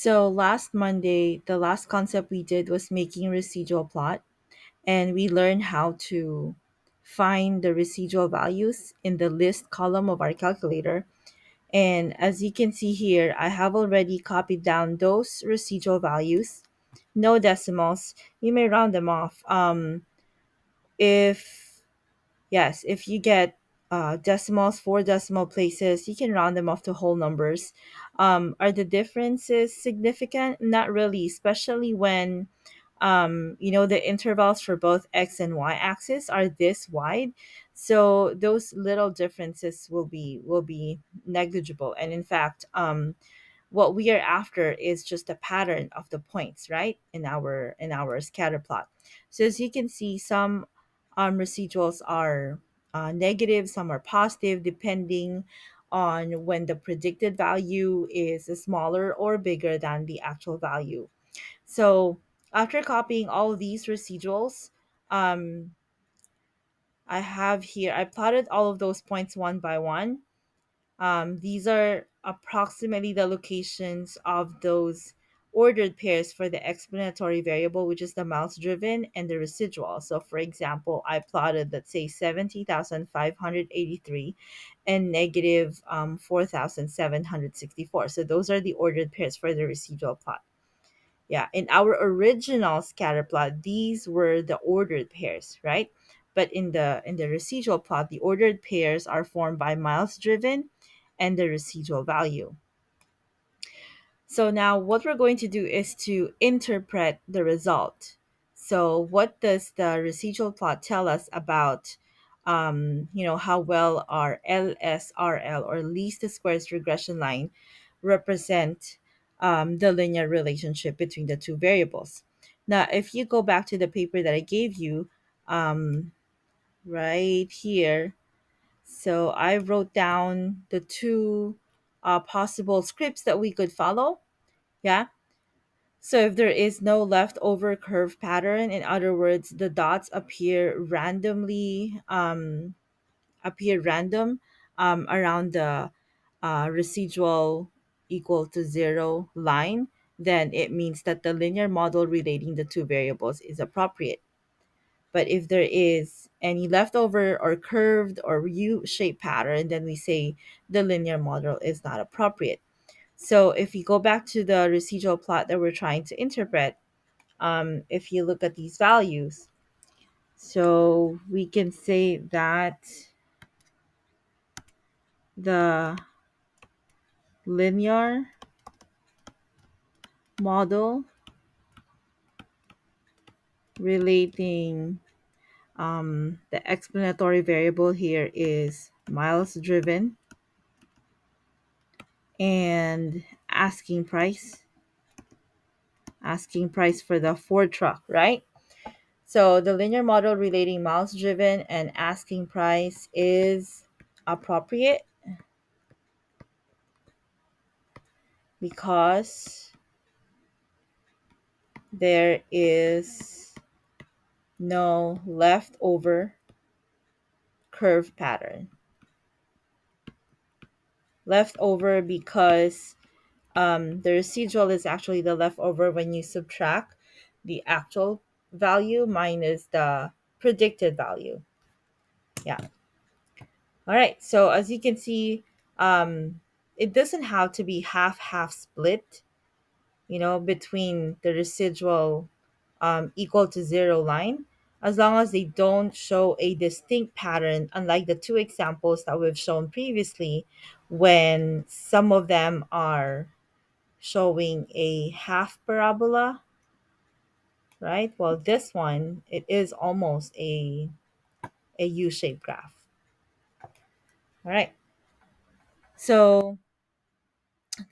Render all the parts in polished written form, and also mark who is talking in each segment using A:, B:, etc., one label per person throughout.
A: So last Monday, the last concept we did was making residual plot, and we learned how to find the residual values in the list column of our calculator. And as you can see here, I have already copied down those residual values. No decimals. You may round them off. If Yes, if you get decimals, four decimal places, you can round them off to whole numbers. Are the differences significant? Not really, especially when the intervals for both x and y axis are this wide. So those little differences will be negligible. And in fact, what we are after is just a pattern of the points, right, in our scatter plot. So as you can see, some residuals are negative, some are positive, depending on when the predicted value is smaller or bigger than the actual value. So after copying all of these residuals, um, I plotted all of those points one by one. These are approximately the locations of those ordered pairs for the explanatory variable, which is the miles driven, and the residual. So, for example, I plotted, let's say, 70,583 and negative 4,764. So, those are the ordered pairs for the residual plot. Yeah, in our original scatter plot, these were the ordered pairs, right? But in the residual plot, the ordered pairs are formed by miles driven and the residual value. So now what we're going to do is to interpret the result. So what does the residual plot tell us about how well our LSRL, or least squares regression line, represent the linear relationship between the two variables. Now, if you go back to the paper that I gave you um, right here, so I wrote down the two possible scripts that we could follow. Yeah. So if there is no leftover curve pattern, in other words, the dots appear random around the residual equal to zero line, then it means that the linear model relating the two variables is appropriate. But if there is any leftover or curved or U-shaped pattern, then we say the linear model is not appropriate. So if you go back to the residual plot that we're trying to interpret, if you look at these values, so we can say that the linear model relating the explanatory variable here is miles driven and asking price for the Ford truck, right? So the linear model relating miles driven and asking price is appropriate because there is no leftover curve pattern. Leftover because the residual is actually the leftover when you subtract the actual value minus the predicted value. Yeah. All right. So as you can see, it doesn't have to be half split, between the residual equal to zero line, as long as they don't show a distinct pattern, unlike the two examples that we've shown previously, when some of them are showing a half parabola, right? Well, this one, it is almost a U-shaped graph. All right. So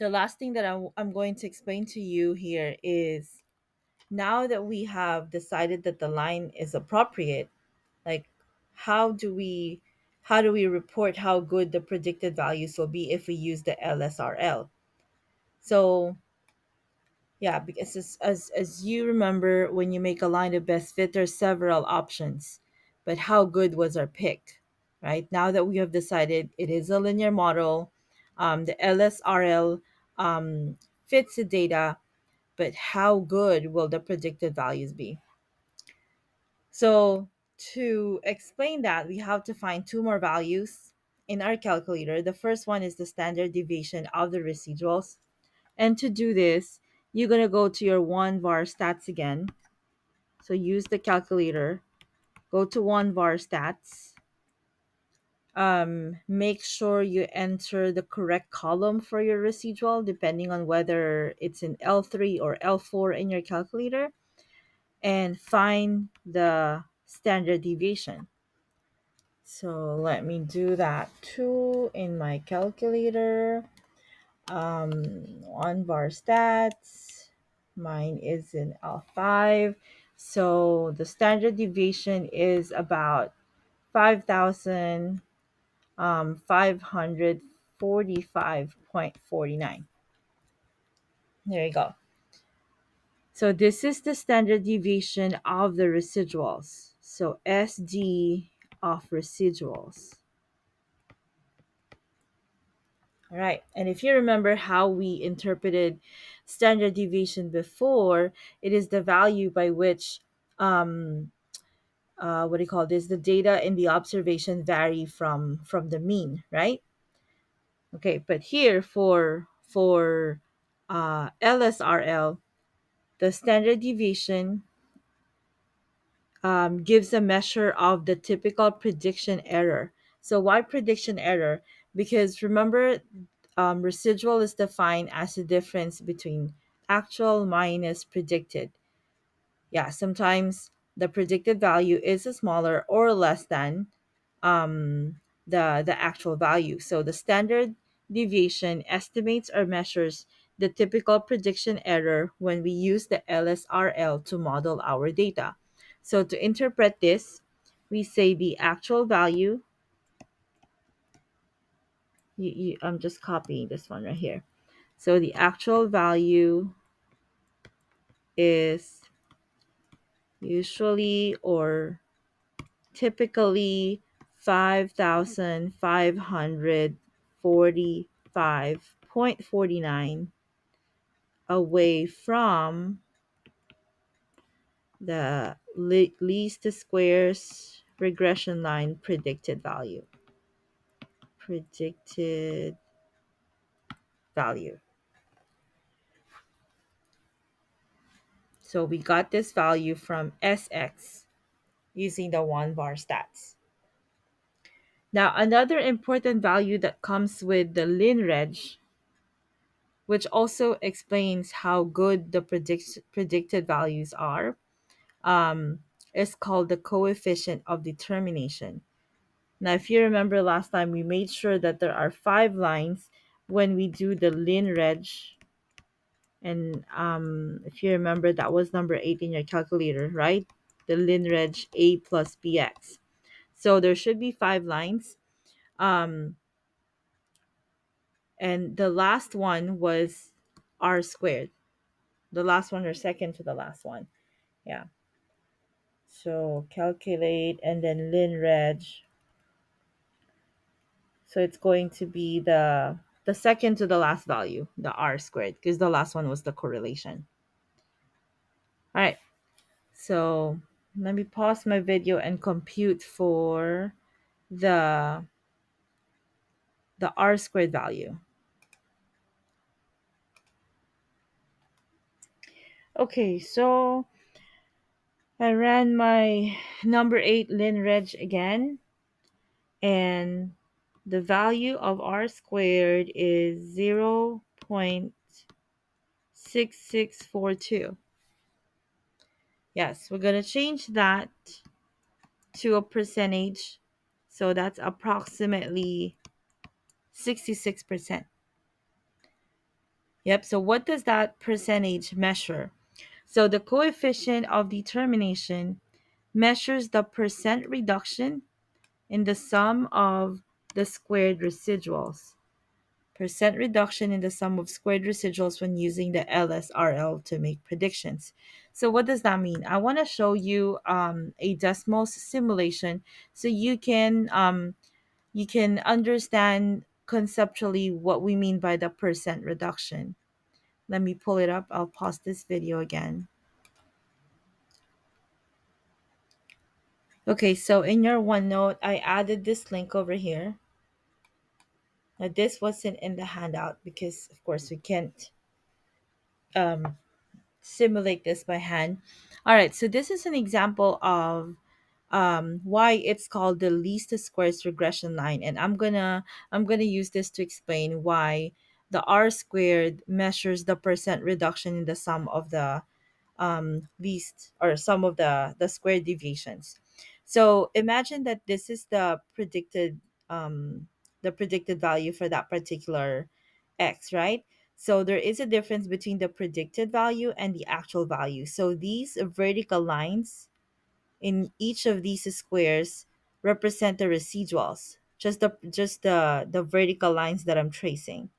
A: the last thing that I'm going to explain to you here is, now that we have decided that the line is appropriate, like how do we how do we report how good the predicted values will be if we use the LSRL? So yeah, because as you remember, when you make a line of best fit, there's several options. But how good was our pick? Right? Now that we have decided it is a linear model, the LSRL fits the data, but how good will the predicted values be? So, to explain that, we have to find two more values in our calculator. The first one is the standard deviation of the residuals. And to do this, you're going to go to your 1 var stats again. So, use the calculator, go to 1 var stats. Make sure you enter the correct column for your residual, depending on whether it's in L3 or L4 in your calculator, and find the standard deviation. So let me do that too in my calculator. 1 var stats. Mine is in L5. So the standard deviation is about 5,000 545.49. There you go. So this is the standard deviation of the residuals. So SD of residuals. All right. And if you remember how we interpreted standard deviation before, it is the value by which um what do you call this? The data in the observation vary from the mean, right? Okay, but here for LSRL, the standard deviation gives a measure of the typical prediction error. So why prediction error? Because remember, residual is defined as the difference between actual minus predicted. Yeah, sometimes the predicted value is smaller or less than the actual value. So the standard deviation estimates or measures the typical prediction error when we use the LSRL to model our data. So to interpret this, we say the actual value. I'm just copying this one right here. So the actual value is usually or typically 5,545.49 away from the least squares regression line predicted value. Predicted value. So we got this value from SX using the 1 var stats. Now, another important value that comes with the LinReg, which also explains how good the predicted values are, is called the coefficient of determination. Now, if you remember last time, we made sure that there are 5 lines when we do the LinReg. And if you remember, that was number 8 in your calculator, right? The LinReg A plus BX. So there should be 5 lines. Um, and the last one was R squared. The last one or second to the last one. Yeah. So calculate and then LinReg. So it's going to be the second to the last value, the R squared, because the last one was the correlation. All right. So let me pause my video and compute for the the R squared value. Okay, so I ran my number 8 LinReg again, and the value of R squared is 0.6642. Yes, we're going to change that to a percentage. So that's approximately 66%. Yep. So what does that percentage measure? So the coefficient of determination measures the percent reduction in the sum of the squared residuals. Percent reduction in the sum of squared residuals when using the LSRL to make predictions. So what does that mean? I want to show you a Desmos simulation so you can understand conceptually what we mean by the percent reduction. Let me pull it up. I'll pause this video again. Okay, so in your OneNote, I added this link over here. Now, this wasn't in the handout because, of course, we can't um, simulate this by hand. All right, so this is an example of why it's called the least squares regression line, and I'm gonna use this to explain why the r squared measures the percent reduction in the sum of the least or sum of the square deviations. So imagine that this is the predicted value for that particular x, right? So there is a difference between the predicted value and the actual value. So these vertical lines in each of these squares represent the residuals. Just the vertical lines that I'm tracing.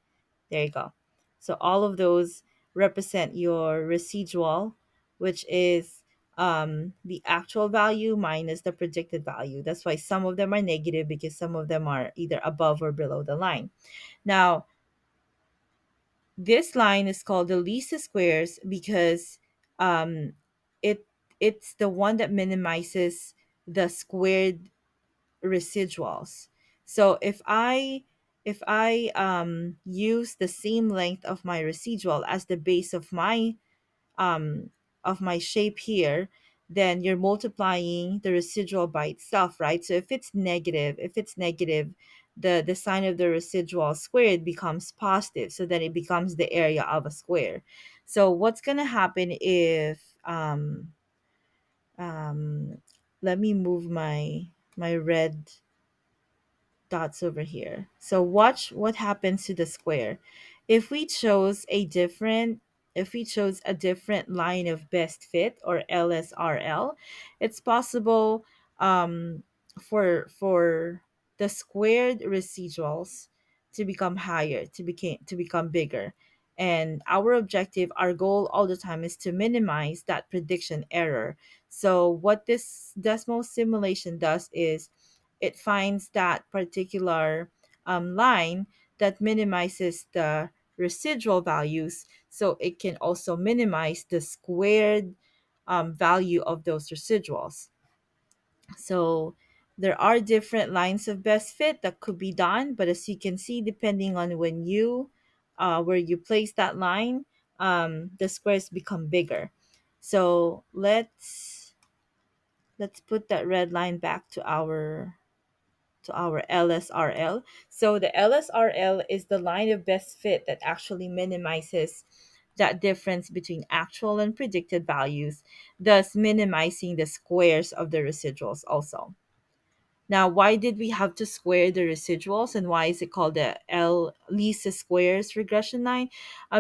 A: There you go. So all of those represent your residual, which is the actual value minus the predicted value. That's why some of them are negative because some of them are either above or below the line. Now, this line is called the least squares because um, it it's the one that minimizes the squared residuals. So if I use the same length of my residual as the base um of my shape here, then you're multiplying the residual by itself, right? So if it's negative, the sign of the residual squared becomes positive, so then it becomes the area of a square. So what's gonna happen if um let me move my red dots over here. So watch what happens to the square. If we chose a different if we chose a different line of best fit or LSRL, it's possible for the squared residuals to become higher, to become bigger. And our goal all the time is to minimize that prediction error. So what this Desmos simulation does is it finds that particular line that minimizes the residual values, so it can also minimize the squared value of those residuals. So there are different lines of best fit that could be done, but as you can see, depending on where you place that line, the squares become bigger. So let's put that red line back to our LSRL. So the LSRL is the line of best fit that actually minimizes that difference between actual and predicted values, thus minimizing the squares of the residuals also. Now, why did we have to square the residuals, and why is it called the L least squares regression line?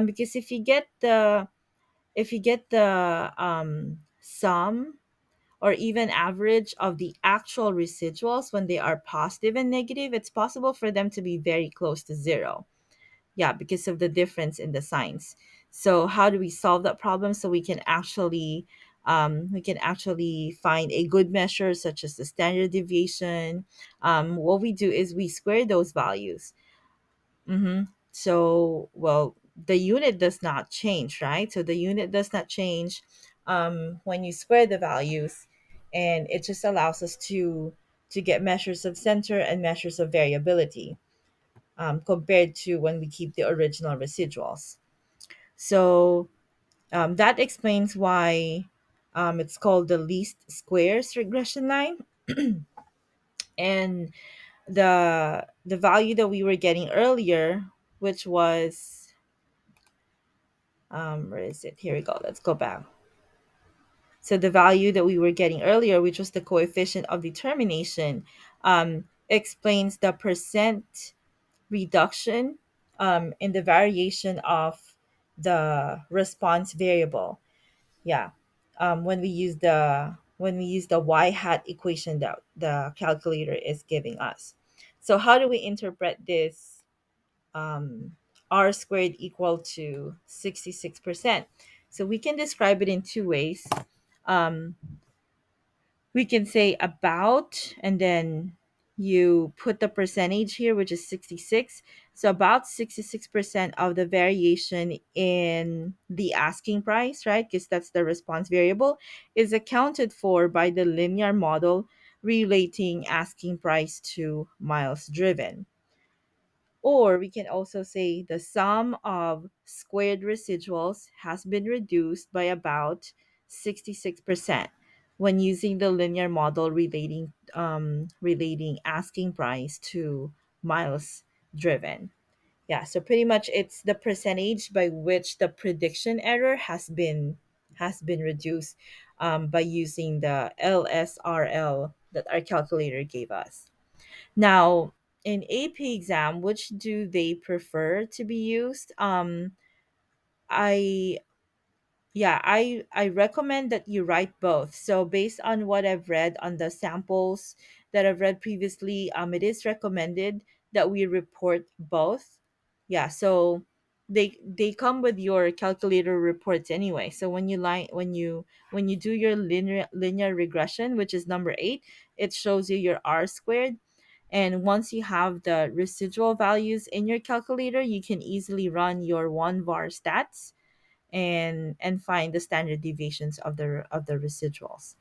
A: Because if you get the sum or even average of the actual residuals when they are positive and negative, it's possible for them to be very close to zero. Yeah, because of the difference in the signs. So how do we solve that problem? So we can actually find a good measure such as the standard deviation. What we do is we square those values. So, well, the unit does not change, right? So the unit does not change when you square the values, and it just allows us to get measures of center and measures of variability compared to when we keep the original residuals. So that explains why it's called the least squares regression line. And the value that we were getting earlier, which was where is it? Here we go. Let's go back. So the value that we were getting earlier, which was the coefficient of determination, explains the percent reduction in the variation of the response variable. Yeah. When we use the y hat equation that the calculator is giving us. So how do we interpret this r squared equal to 66%? So we can describe it in two ways. We can say about, and then You put the percentage here, which is 66. So about 66% of the variation in the asking price, right? Because that's the response variable, is accounted for by the linear model relating asking price to miles driven. Or we can also say the sum of squared residuals has been reduced by about 66% when using the linear model relating asking price to miles driven. Yeah, so pretty much it's the percentage by which the prediction error has been reduced by using the LSRL that our calculator gave us. Now, in AP exam, which do they prefer to be used? I I recommend that you write both. So based on what I've read on the samples that I've read previously, it is recommended that we report both. Yeah, so they come with your calculator reports anyway. So when you do your linear regression, which is number 8, it shows you your R squared. And once you have the residual values in your calculator, you can easily run your one var stats and find the standard deviations of the residuals.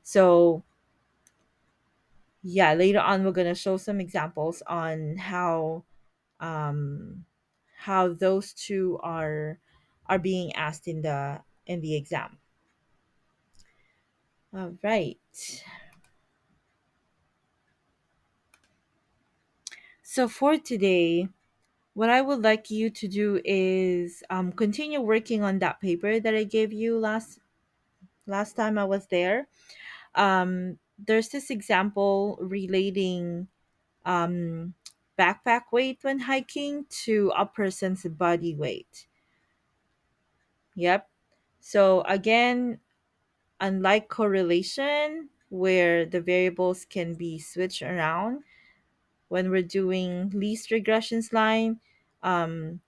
A: So yeah, later on we're gonna show some examples on um, how those two are being asked in the exam. All right. So for today, what I would like you to do is continue working on that paper that I gave you last time I was there. There's this example relating um, backpack weight when hiking to a person's body weight. Yep. So again, unlike correlation, where the variables can be switched around when we're doing least regressions line, um,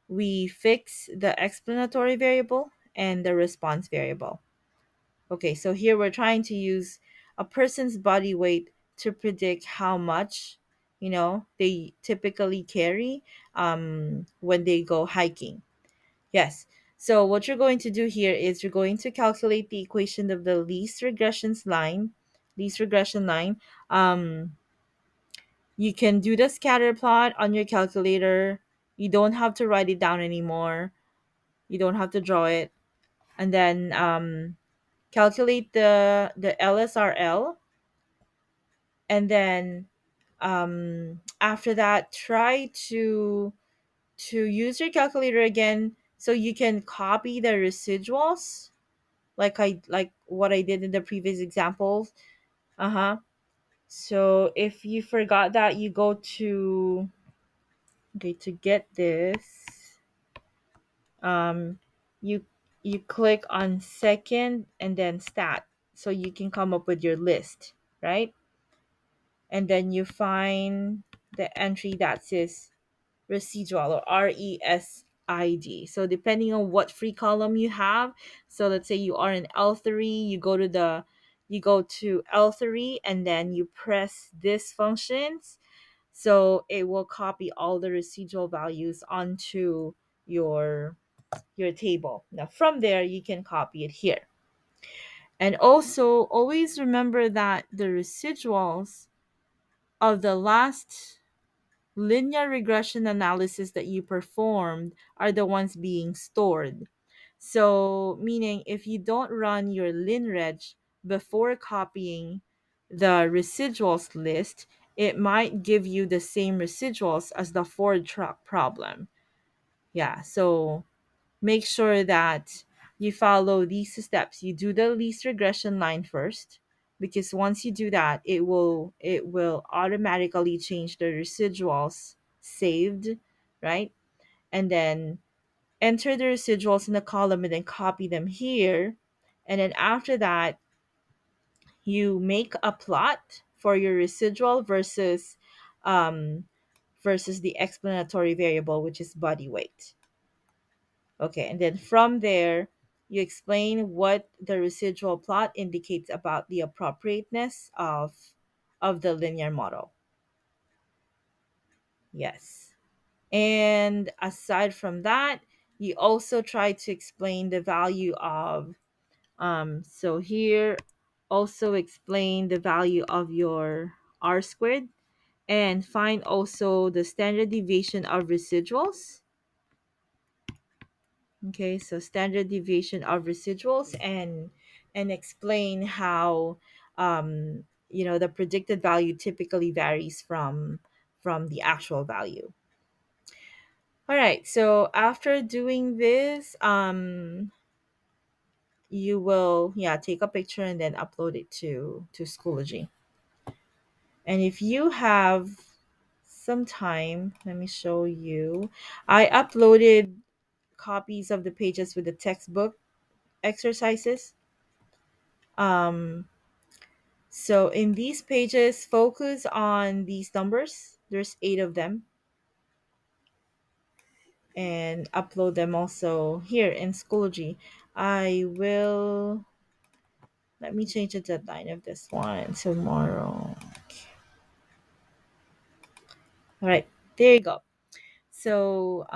A: we fix the explanatory variable and the response variable. Okay, so here we're trying to use a person's body weight to predict how much, they typically carry when they go hiking. Yes. So what you're going to do here is you're going to calculate the equation of the least regression line. You can do the scatter plot on your calculator. You don't have to write it down anymore. You don't have to draw it. And then calculate the LSRL, and then after that try to use your calculator again so you can copy the residuals like what I did in the previous examples. Uh-huh. So if you forgot that, you go to, okay, to get this, um you you click on second and then stat, so you can come up with your list, right? And then you find the entry that says residual, or RESID. So depending on what free column you have, so let's say you are in L3, you go to L3 and then you press this functions. So it will copy all the residual values onto your table. Now from there you can copy it here. And also always remember that the residuals of the last linear regression analysis that you performed are the ones being stored. So, meaning if you don't run your linreg before copying the residuals list, it might give you the same residuals as the Ford truck problem. Yeah, so make sure that you follow these steps. You do the least regression line first, because once you do that, it will automatically change the residuals saved, right? And then enter the residuals in the column and then copy them here. And then after that, you make a plot for your residual um versus the explanatory variable, which is body weight. Okay, and then from there, you explain what the residual plot indicates about the appropriateness of the linear model. Yes. And aside from that, you also try to explain the value of, so here, also explain the value of your r squared, and find also the standard deviation of residuals. Okay, so standard deviation of residuals, and explain how, the predicted value typically varies from the actual value. All right, so after doing this, you will, yeah, take a picture and then upload it to Schoology. And if you have some time, let me show you. I uploaded copies of the pages with the textbook exercises. So in these pages, focus on these numbers. There's 8 of them, and upload them also here in Schoology. I will, let me change the deadline of this one tomorrow. All right, there you go. So,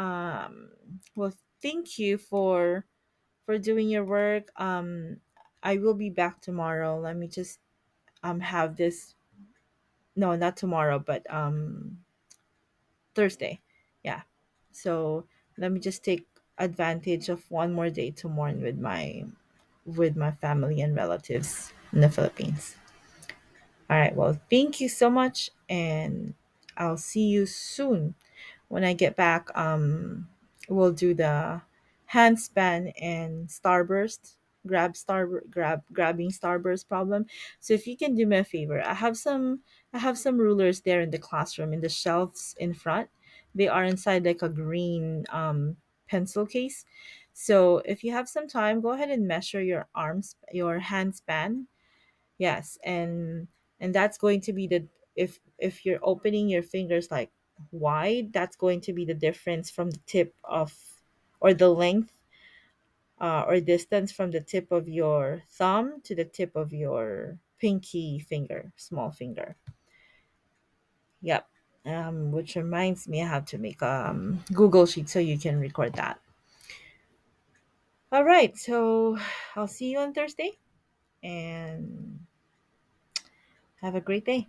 A: well, thank you for doing your work. I will be back tomorrow. Let me just have this. No, not tomorrow, but Thursday. Yeah. So let me just take advantage of one more day to mourn with my family and relatives in the Philippines. All right. Well, thank you so much, and I'll see you soon. When I get back, we'll do the handspan and starburst, grabbing starburst problem. So if you can do me a favor, I have some rulers there in the classroom in the shelves in front. They are inside like a green pencil case. So if you have some time, go ahead and measure your hand span. Yes, and that's going to be the, if you're opening your fingers like wide, that's going to be the difference from the tip of, or the length, or distance from the tip of your thumb to the tip of your pinky finger, small finger. Yep. Which reminds me, I have to make a Google sheet so you can record that. All right, so I'll see you on Thursday, and have a great day.